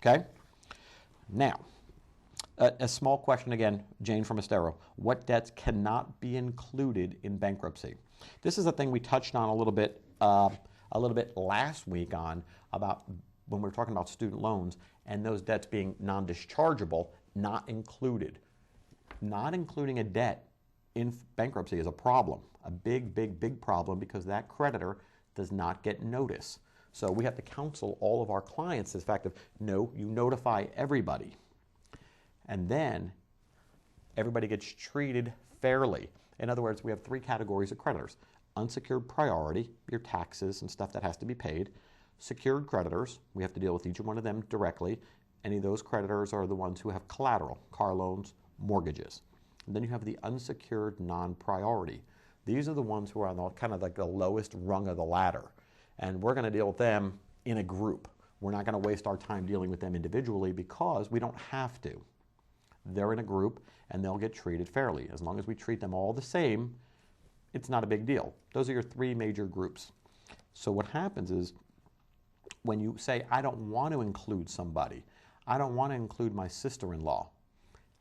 Okay? Now, a small question again, Jane from Estero. What debts cannot be included in bankruptcy? This is a thing we touched on a little bit last week on about when we were talking about student loans and those debts being non-dischargeable, not included. Not including a debt in bankruptcy is a problem, a big, big, big problem, because that creditor does not get notice. So we have to counsel all of our clients this fact of, no, you notify everybody. And then everybody gets treated fairly. In other words, we have three categories of creditors. Unsecured priority, your taxes and stuff that has to be paid. Secured creditors, we have to deal with each one of them directly. Any of those creditors are the ones who have collateral, car loans, mortgages. And then you have the unsecured non-priority. These are the ones who are on the, kind of like the lowest rung of the ladder. And we're going to deal with them in a group. We're not going to waste our time dealing with them individually because we don't have to. They're in a group and they'll get treated fairly. As long as we treat them all the same, it's not a big deal. Those are your three major groups. So what happens is when you say, I don't want to include somebody, I don't want to include my sister-in-law,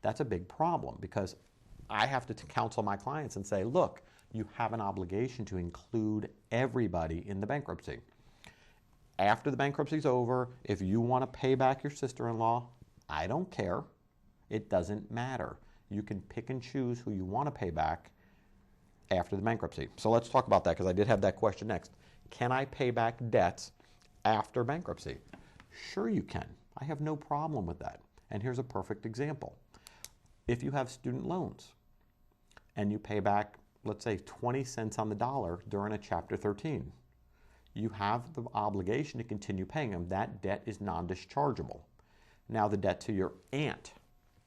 that's a big problem because I have to counsel my clients and say, look, you have an obligation to include everybody in the bankruptcy. After the bankruptcy is over, if you want to pay back your sister-in-law, I don't care. It doesn't matter. You can pick and choose who you want to pay back after the bankruptcy. So let's talk about that because I did have that question next. Can I pay back debts after bankruptcy? Sure you can. I have no problem with that. And here's a perfect example. If you have student loans and you pay back, let's say 20 cents on the dollar during a Chapter 13, you have the obligation to continue paying them. That debt is non-dischargeable. Now the debt to your aunt,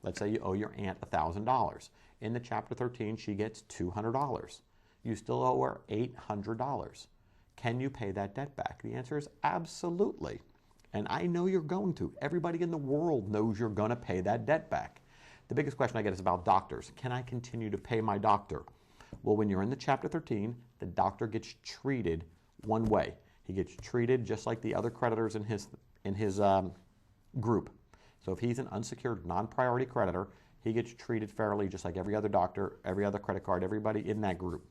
let's say you owe your aunt $1,000. In the Chapter 13, she gets $200. You still owe her $800. Can you pay that debt back? The answer is absolutely. And I know you're going to. Everybody in the world knows you're going to pay that debt back. The biggest question I get is about doctors. Can I continue to pay my doctor? Well, when you're in the Chapter 13, the doctor gets treated one way. He gets treated just like the other creditors in his group. So if he's an unsecured, non-priority creditor, he gets treated fairly just like every other doctor, every other credit card, everybody in that group.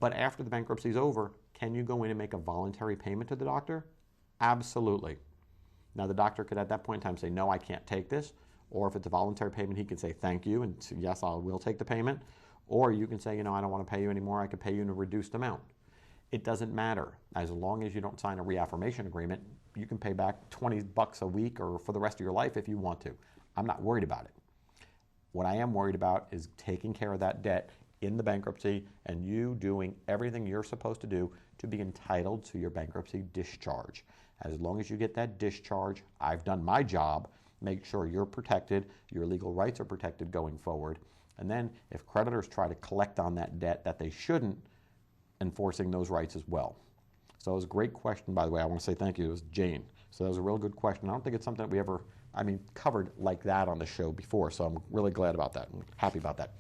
But after the bankruptcy is over, can you go in and make a voluntary payment to the doctor? Absolutely. Now the doctor could at that point in time say, no, I can't take this. Or if it's a voluntary payment, he can say thank you and say, yes, I will take the payment. Or you can say, you know, I don't want to pay you anymore. I can pay you in a reduced amount. It doesn't matter. As long as you don't sign a reaffirmation agreement, you can pay back $20 a week or for the rest of your life if you want to. I'm not worried about it. What I am worried about is taking care of that debt in the bankruptcy and you doing everything you're supposed to do to be entitled to your bankruptcy discharge. As long as you get that discharge, I've done my job. Make sure you're protected, your legal rights are protected going forward. And then if creditors try to collect on that debt that they shouldn't, enforcing those rights as well. So it was a great question, by the way. I want to say thank you. It was Jane. So that was a real good question. I don't think it's something that we ever, covered like that on the show before. So I'm really glad about that and happy about that.